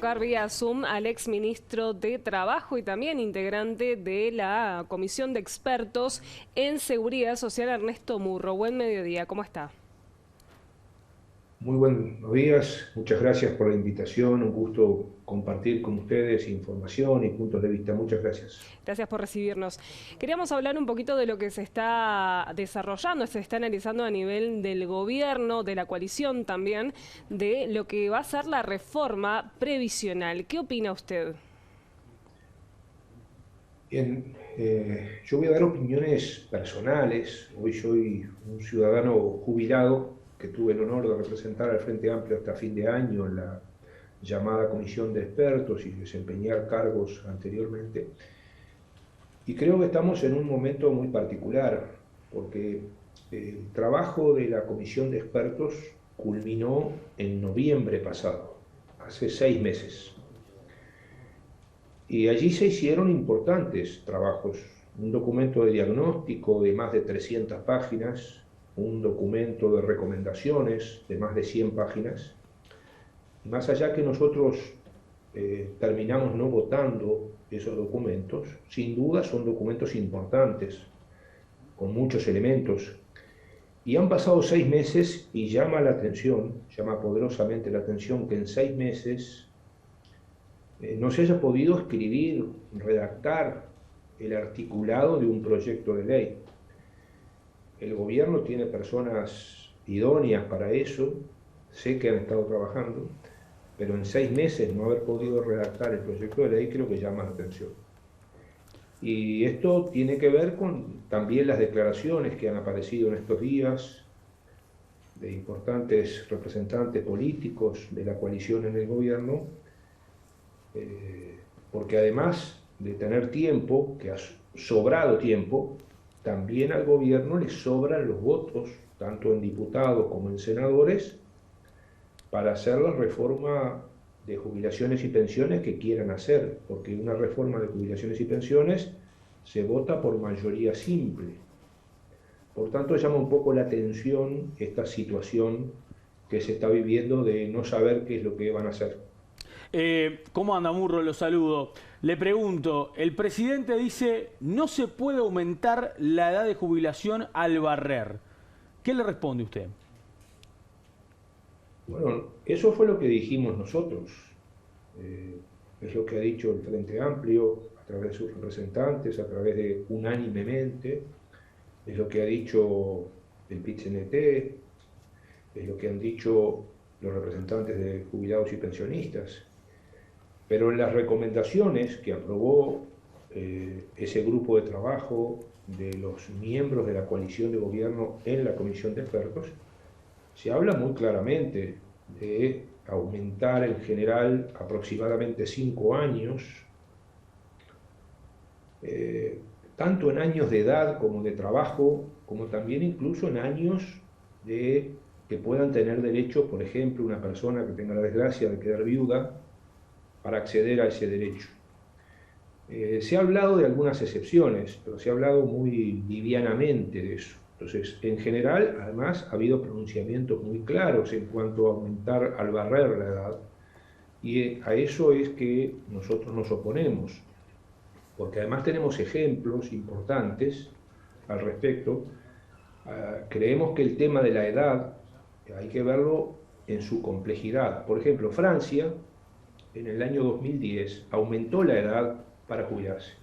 convocar vía Zoom al exministro de Trabajo y también integrante de la Comisión de Expertos en Seguridad Social, Ernesto Murro. Buen mediodía, ¿cómo está? Muy buenos días, muchas gracias por la invitación, un gusto compartir con ustedes información y puntos de vista. Muchas gracias. Gracias por recibirnos. Queríamos hablar un poquito de lo que se está desarrollando, se está analizando a nivel del gobierno, de la coalición también, de lo que va a ser la reforma previsional. ¿Qué opina usted? Bien, yo voy a dar opiniones personales. Hoy soy un ciudadano jubilado que tuve el honor de representar al Frente Amplio hasta fin de año en la llamada Comisión de Expertos y desempeñar cargos anteriormente. Y creo que estamos en un momento muy particular, porque el trabajo de la Comisión de Expertos culminó en noviembre pasado, hace 6 meses. Y allí se hicieron importantes trabajos, un documento de diagnóstico de más de 300 páginas, un documento de recomendaciones de más de 100 páginas. Y más allá que nosotros terminamos no votando esos documentos, sin duda son documentos importantes, con muchos elementos. Y han pasado 6 meses y llama la atención, llama poderosamente la atención que en 6 meses no se haya podido escribir, redactar el articulado de un proyecto de ley. El gobierno tiene personas idóneas para eso, sé que han estado trabajando, pero en 6 meses no haber podido redactar el proyecto de ley creo que llama la atención. Y esto tiene que ver con también las declaraciones que han aparecido en estos días de importantes representantes políticos de la coalición en el gobierno, porque además de tener tiempo, que ha sobrado tiempo, también al gobierno le sobran los votos, tanto en diputados como en senadores, para hacer la reforma de jubilaciones y pensiones que quieran hacer, porque una reforma de jubilaciones y pensiones se vota por mayoría simple. Por tanto, llama un poco la atención esta situación que se está viviendo de no saber qué es lo que van a hacer. ¿Cómo anda, Murro? Lo saludo. Le pregunto, el presidente dice no se puede aumentar la edad de jubilación al barrer. ¿Qué le responde usted? Bueno, eso fue lo que dijimos nosotros. Es lo que ha dicho el Frente Amplio a través de sus representantes, a través de unánimemente, es lo que ha dicho el PIT-CNT, es lo que han dicho los representantes de jubilados y pensionistas. Pero en las recomendaciones que aprobó ese grupo de trabajo de los miembros de la coalición de gobierno en la comisión de expertos, se habla muy claramente de aumentar en general aproximadamente 5 años, tanto en años de edad como de trabajo, como también incluso en años de que puedan tener derecho, por ejemplo, una persona que tenga la desgracia de quedar viuda, para acceder a ese derecho. Se ha hablado de algunas excepciones, pero se ha hablado muy livianamente de eso. Entonces, en general, además, ha habido pronunciamientos muy claros en cuanto a aumentar al barrer la edad, y a eso es que nosotros nos oponemos, porque además tenemos ejemplos importantes al respecto. Creemos que el tema de la edad hay que verlo en su complejidad. Por ejemplo, Francia, en el año 2010, aumentó la edad para jubilarse.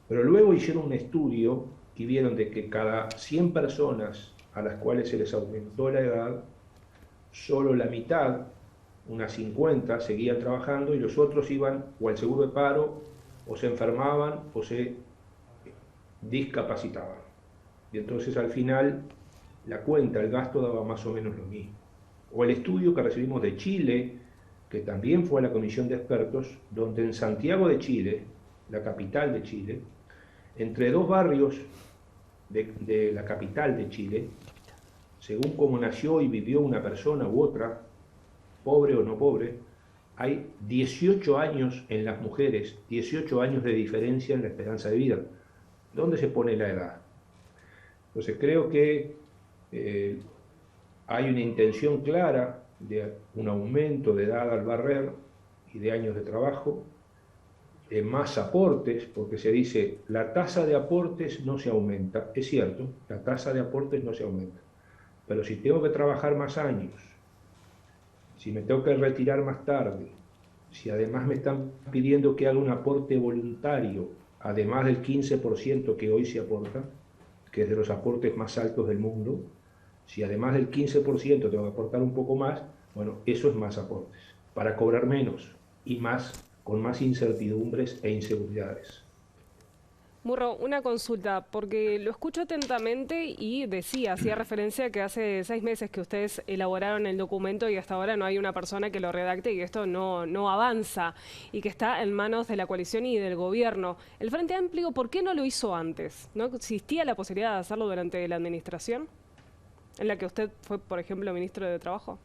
Pero luego hicieron un estudio y vieron de que cada 100 personas a las cuales se les aumentó la edad, solo la mitad, unas 50, seguían trabajando y los otros iban o al seguro de paro, o se enfermaban, o se discapacitaban. Y entonces al final la cuenta, el gasto daba más o menos lo mismo. O el estudio que recibimos de Chile, que también fue a la comisión de expertos, donde en Santiago de Chile, la capital de Chile, entre dos barrios de la capital de Chile, según cómo nació y vivió una persona u otra, pobre o no pobre, hay 18 años en las mujeres, 18 años de diferencia en la esperanza de vida. ¿Dónde se pone la edad? Entonces creo que eh, hay una intención clara de un aumento de edad al barrer, y de años de trabajo, más aportes, porque se dice la tasa de aportes no se aumenta. Es cierto, la tasa de aportes no se aumenta, pero si tengo que trabajar más años, si me tengo que retirar más tarde, si además me están pidiendo que haga un aporte voluntario, además del 15% que hoy se aporta, que es de los aportes más altos del mundo, si además del 15% tengo que aportar un poco más, bueno, eso es más aportes, para cobrar menos y más, con más incertidumbres e inseguridades. Murro, una consulta, porque lo escucho atentamente y hacía referencia que hace 6 meses que ustedes elaboraron el documento y hasta ahora no hay una persona que lo redacte y esto no avanza y que está en manos de la coalición y del gobierno. El Frente Amplio, ¿por qué no lo hizo antes? ¿No existía la posibilidad de hacerlo durante la administración en la que usted fue, por ejemplo, ministro de Trabajo?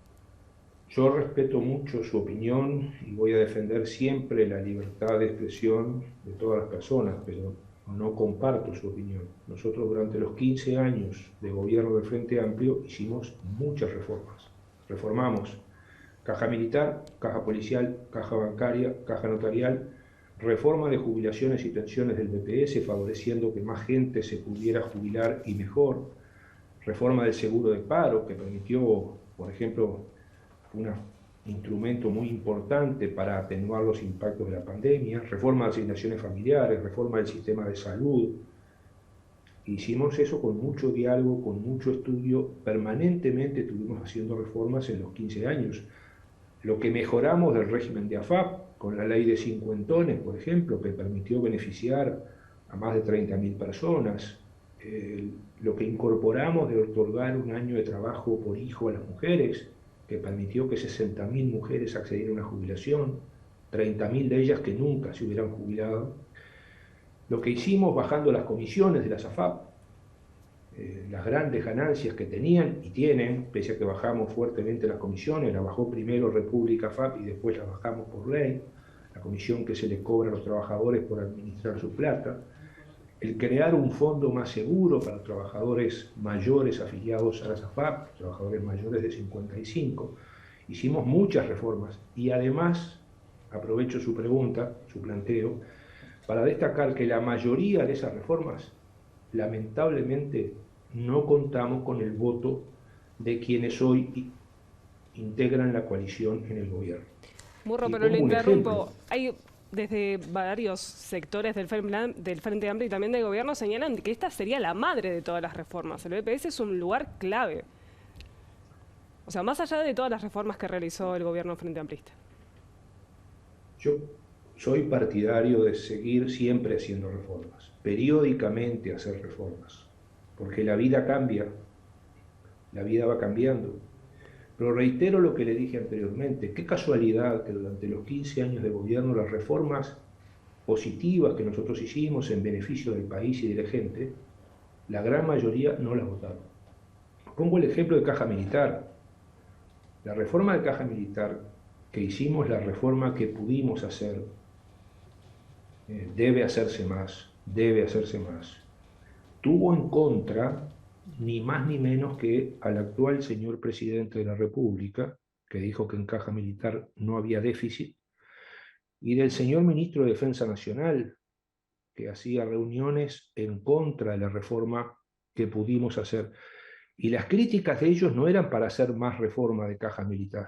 Yo respeto mucho su opinión y voy a defender siempre la libertad de expresión de todas las personas, pero no comparto su opinión. Nosotros durante los 15 años de gobierno del Frente Amplio hicimos muchas reformas. Reformamos caja militar, caja policial, caja bancaria, caja notarial, reforma de jubilaciones y pensiones del BPS, favoreciendo que más gente se pudiera jubilar y mejor, reforma del seguro de paro, que permitió, por ejemplo, un instrumento muy importante para atenuar los impactos de la pandemia, reforma de asignaciones familiares, reforma del sistema de salud. Hicimos eso con mucho diálogo, con mucho estudio, permanentemente estuvimos haciendo reformas en los 15 años. Lo que mejoramos del régimen de AFAP, con la ley de cincuentones, por ejemplo, que permitió beneficiar a más de 30.000 personas, lo que incorporamos de otorgar un año de trabajo por hijo a las mujeres, que permitió que 60.000 mujeres accedieran a una jubilación, 30.000 de ellas que nunca se hubieran jubilado. Lo que hicimos bajando las comisiones de las AFAP, las grandes ganancias que tenían y tienen, pese a que bajamos fuertemente las comisiones, la bajó primero República AFAP y después la bajamos por ley, la comisión que se les cobra a los trabajadores por administrar su plata, el crear un fondo más seguro para los trabajadores mayores afiliados a las AFAP, trabajadores mayores de 55. Hicimos muchas reformas y además, aprovecho su pregunta, su planteo, para destacar que la mayoría de esas reformas, lamentablemente, no contamos con el voto de quienes hoy integran la coalición en el gobierno. Murro, Y pero le pongo un interrumpo. ejemplo. Hay desde varios sectores del Frente Amplio y también del gobierno señalan que esta sería la madre de todas las reformas. El BPS es un lugar clave. O sea, más allá de todas las reformas que realizó el gobierno Frente Amplista. Yo soy partidario de seguir siempre haciendo reformas, periódicamente hacer reformas, porque la vida cambia, la vida va cambiando. Pero reitero lo que le dije anteriormente, qué casualidad que durante los 15 años de gobierno las reformas positivas que nosotros hicimos en beneficio del país y de la gente, la gran mayoría no las votaron. Pongo el ejemplo de Caja Militar. La reforma de Caja Militar que hicimos, la reforma que pudimos hacer, debe hacerse más, debe hacerse más. Tuvo en contra ni más ni menos que al actual señor presidente de la República, que dijo que en Caja Militar no había déficit, y del señor ministro de Defensa Nacional, que hacía reuniones en contra de la reforma que pudimos hacer. Y las críticas de ellos no eran para hacer más reforma de Caja Militar,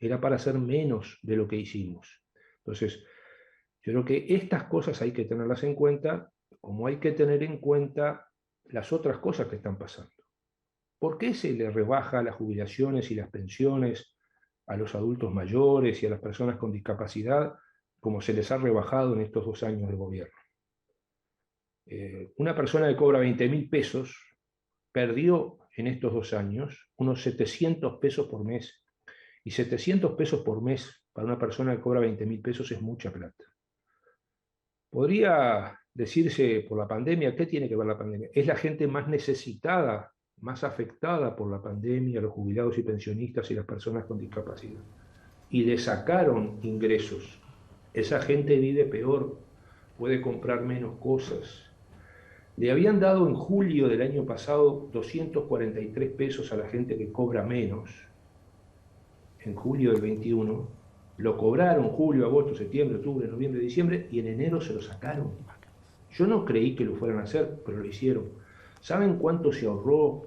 era para hacer menos de lo que hicimos. Entonces, yo creo que estas cosas hay que tenerlas en cuenta, como hay que tener en cuenta las otras cosas que están pasando. ¿Por qué se le rebaja las jubilaciones y las pensiones a los adultos mayores y a las personas con discapacidad como se les ha rebajado en estos 2 años de gobierno? Una persona que cobra 20.000 pesos perdió en estos 2 años unos 700 pesos por mes. Y 700 pesos por mes para una persona que cobra 20.000 pesos es mucha plata. Podría decirse por la pandemia, ¿qué tiene que ver la pandemia? Es la gente más necesitada, más afectada por la pandemia, los jubilados y pensionistas y las personas con discapacidad. Y le sacaron ingresos. Esa gente vive peor, puede comprar menos cosas. Le habían dado en julio del año pasado 243 pesos a la gente que cobra menos, en julio del 21, Lo cobraron julio, agosto, septiembre, octubre, noviembre, diciembre, y en enero se lo sacaron. Yo no creí que lo fueran a hacer, pero lo hicieron. ¿Saben cuánto se ahorró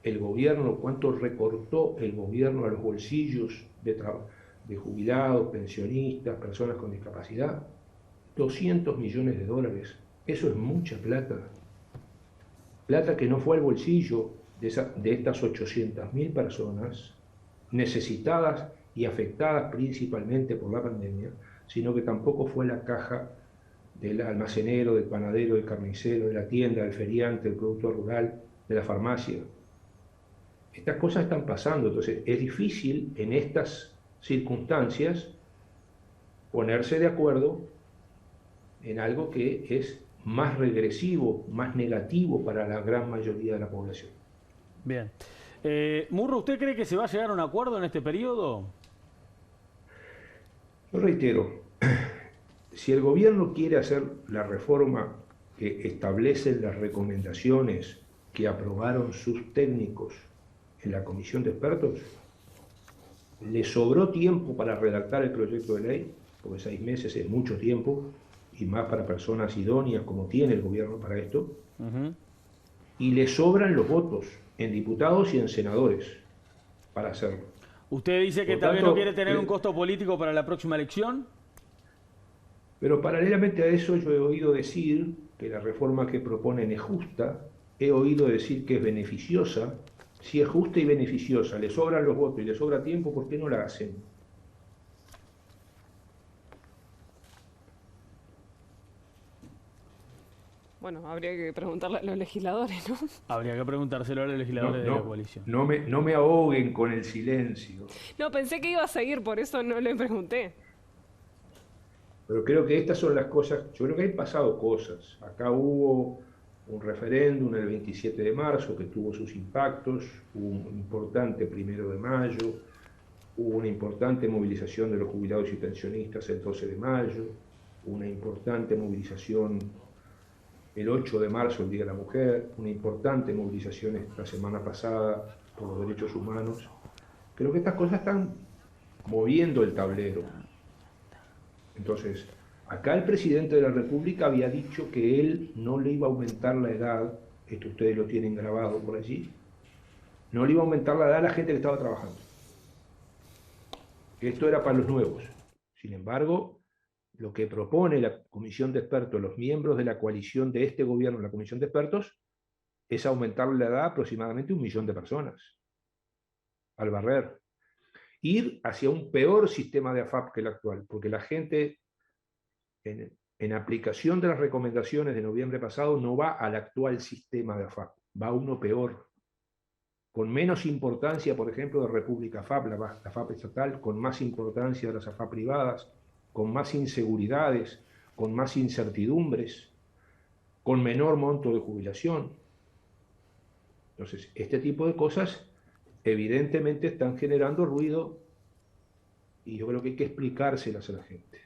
el gobierno, cuánto recortó el gobierno a los bolsillos de jubilados, pensionistas, personas con discapacidad? 200 millones de dólares. Eso es mucha plata. Plata que no fue al bolsillo de estas 800.000 personas necesitadas y afectadas principalmente por la pandemia, sino que tampoco fue a la caja del almacenero, del panadero, del carnicero, de la tienda, del feriante, del productor rural, de la farmacia. Estas cosas están pasando, entonces es difícil en estas circunstancias ponerse de acuerdo en algo que es más regresivo, más negativo para la gran mayoría de la población. Bien. Murro, ¿usted cree que se va a llegar a un acuerdo en este periodo? Yo reitero, si el gobierno quiere hacer la reforma que establecen las recomendaciones que aprobaron sus técnicos en la comisión de expertos, le sobró tiempo para redactar el proyecto de ley, porque 6 meses es mucho tiempo, y más para personas idóneas como tiene el gobierno para esto, y le sobran los votos en diputados y en senadores para hacerlo. ¿Usted dice que tal vez no quiere tener un costo político para la próxima elección? Pero paralelamente a eso yo he oído decir que la reforma que proponen es justa, he oído decir que es beneficiosa. Si es justa y beneficiosa, le sobran los votos y le sobra tiempo, ¿por qué no la hacen? Bueno, habría que preguntarle a los legisladores, ¿no? Habría que preguntárselo a los legisladores de la coalición. No me ahoguen con el silencio. No, pensé que iba a seguir, por eso no le pregunté. Pero creo que estas son las cosas, yo creo que han pasado cosas. Acá hubo un referéndum el 27 de marzo que tuvo sus impactos, hubo un importante 1 de mayo, hubo una importante movilización de los jubilados y pensionistas el 12 de mayo, una importante movilización el 8 de marzo, el Día de la Mujer, una importante movilización esta semana pasada por los derechos humanos. Creo que estas cosas están moviendo el tablero. Entonces, acá el presidente de la República había dicho que él no le iba a aumentar la edad, esto ustedes lo tienen grabado por allí, no le iba a aumentar la edad a la gente que estaba trabajando. Esto era para los nuevos. Sin embargo, lo que propone la comisión de expertos, los miembros de la coalición de este gobierno, la comisión de expertos, es aumentar la edad a aproximadamente 1 millón de personas, al barrer. Ir hacia un peor sistema de AFAP que el actual, porque la gente, en aplicación de las recomendaciones de noviembre pasado, no va al actual sistema de AFAP, va a uno peor, con menos importancia, por ejemplo, de República AFAP, la AFAP estatal, con más importancia de las AFAP privadas, con más inseguridades, con más incertidumbres, con menor monto de jubilación. Entonces, este tipo de cosas evidentemente están generando ruido y yo creo que hay que explicárselas a la gente.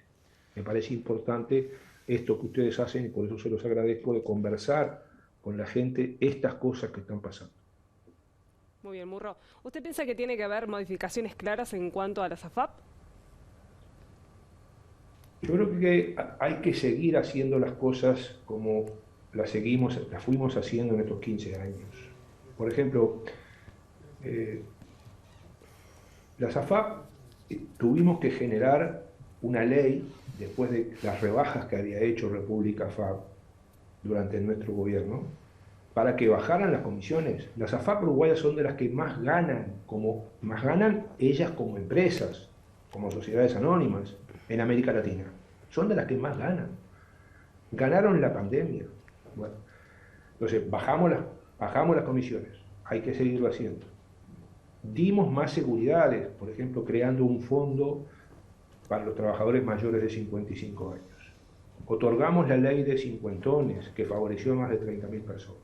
Me parece importante esto que ustedes hacen y por eso se los agradezco de conversar con la gente estas cosas que están pasando. Muy bien, Murro. ¿Usted piensa que tiene que haber modificaciones claras en cuanto a las AFAP? Yo creo que hay que seguir haciendo las cosas como las fuimos haciendo en estos 15 años. Por ejemplo, las AFAP tuvimos que generar una ley después de las rebajas que había hecho República AFAP durante nuestro gobierno, para que bajaran las comisiones. Las AFAP uruguayas son de las que más ganan ellas como empresas, como sociedades anónimas, en América Latina. Son de las que más ganan. Ganaron la pandemia. Bueno, entonces bajamos las comisiones. Hay que seguirlo haciendo. Dimos más seguridades, por ejemplo, creando un fondo para los trabajadores mayores de 55 años. Otorgamos la ley de cincuentones, que favoreció a más de 30.000 personas.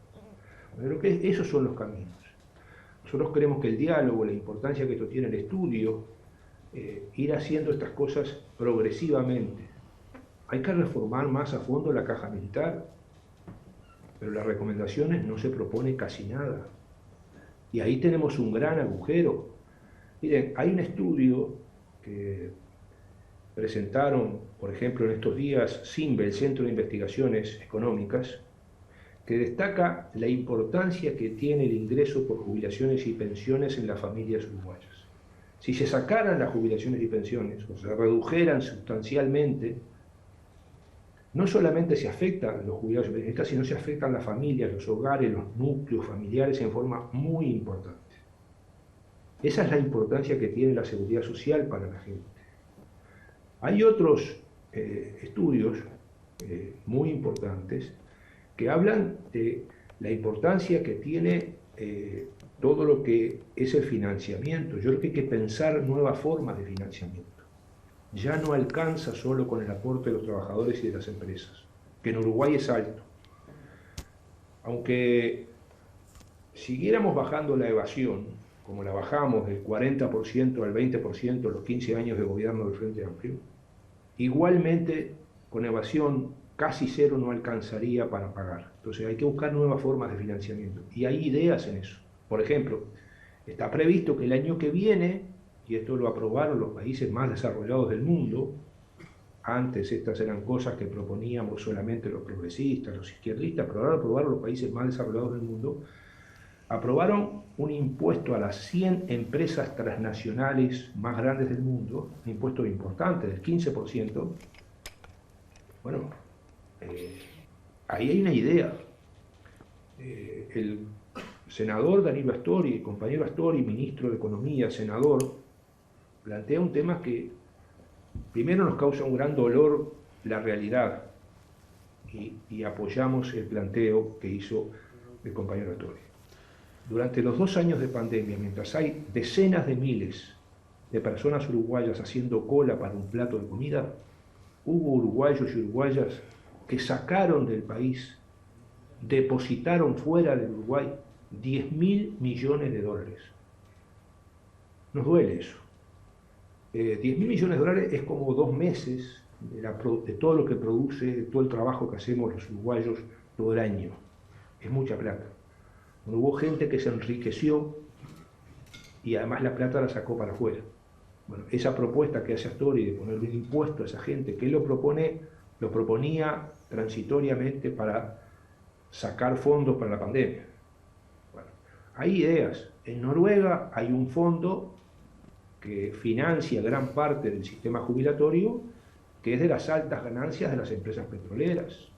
Creo que esos son los caminos. Nosotros creemos que el diálogo, la importancia que esto tiene el estudio, ir haciendo estas cosas progresivamente. Hay que reformar más a fondo la caja militar, pero las recomendaciones no se propone casi nada. Y ahí tenemos un gran agujero. Miren, hay un estudio que presentaron, por ejemplo, en estos días, CINVE, el Centro de Investigaciones Económicas, que destaca la importancia que tiene el ingreso por jubilaciones y pensiones en las familias uruguayas. Si se sacaran las jubilaciones y pensiones, o se redujeran sustancialmente, no solamente se afectan los jubilados y pensionistas, sino se afectan las familias, los hogares, los núcleos familiares en forma muy importante. Esa es la importancia que tiene la seguridad social para la gente. Hay otros estudios muy importantes que hablan de la importancia que tiene todo lo que es el financiamiento. Yo creo que hay que pensar nuevas formas de financiamiento. Ya no alcanza solo con el aporte de los trabajadores y de las empresas, que en Uruguay es alto. Aunque siguiéramos bajando la evasión, como la bajamos del 40% al 20% en los 15 años de gobierno del Frente Amplio, igualmente con evasión casi cero no alcanzaría para pagar. Entonces hay que buscar nuevas formas de financiamiento. Y hay ideas en eso. Por ejemplo, está previsto que el año que viene, y esto lo aprobaron los países más desarrollados del mundo, antes estas eran cosas que proponíamos solamente los progresistas, los izquierdistas, pero ahora lo aprobaron los países más desarrollados del mundo, aprobaron un impuesto a las 100 empresas transnacionales más grandes del mundo, un impuesto importante del 15%. Bueno, ahí hay una idea. El senador Danilo Astori, el compañero Astori, ministro de Economía, senador, plantea un tema que primero nos causa un gran dolor la realidad y apoyamos el planteo que hizo el compañero Astori. Durante los 2 años de pandemia, mientras hay decenas de miles de personas uruguayas haciendo cola para un plato de comida, hubo uruguayos y uruguayas que sacaron del país, depositaron fuera del Uruguay 10.000 millones de dólares. Nos duele eso. 10.000 millones de dólares es como 2 meses de todo lo que produce, de todo el trabajo que hacemos los uruguayos todo el año. Es mucha plata. Hubo gente que se enriqueció y además la plata la sacó para afuera. Bueno, esa propuesta que hace Astori de ponerle un impuesto a esa gente, que él lo proponía transitoriamente para sacar fondos para la pandemia. Bueno, hay ideas. En Noruega hay un fondo que financia gran parte del sistema jubilatorio, que es de las altas ganancias de las empresas petroleras.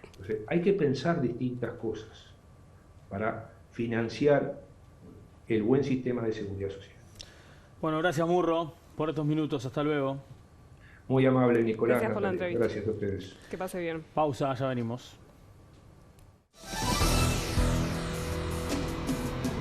Entonces, hay que pensar distintas cosas para financiar el buen sistema de seguridad social. Bueno, gracias Murro por estos minutos. Hasta luego. Muy amable, Nicolás. Gracias por la entrevista. Gracias a ustedes. Que pase bien. Pausa, ya venimos.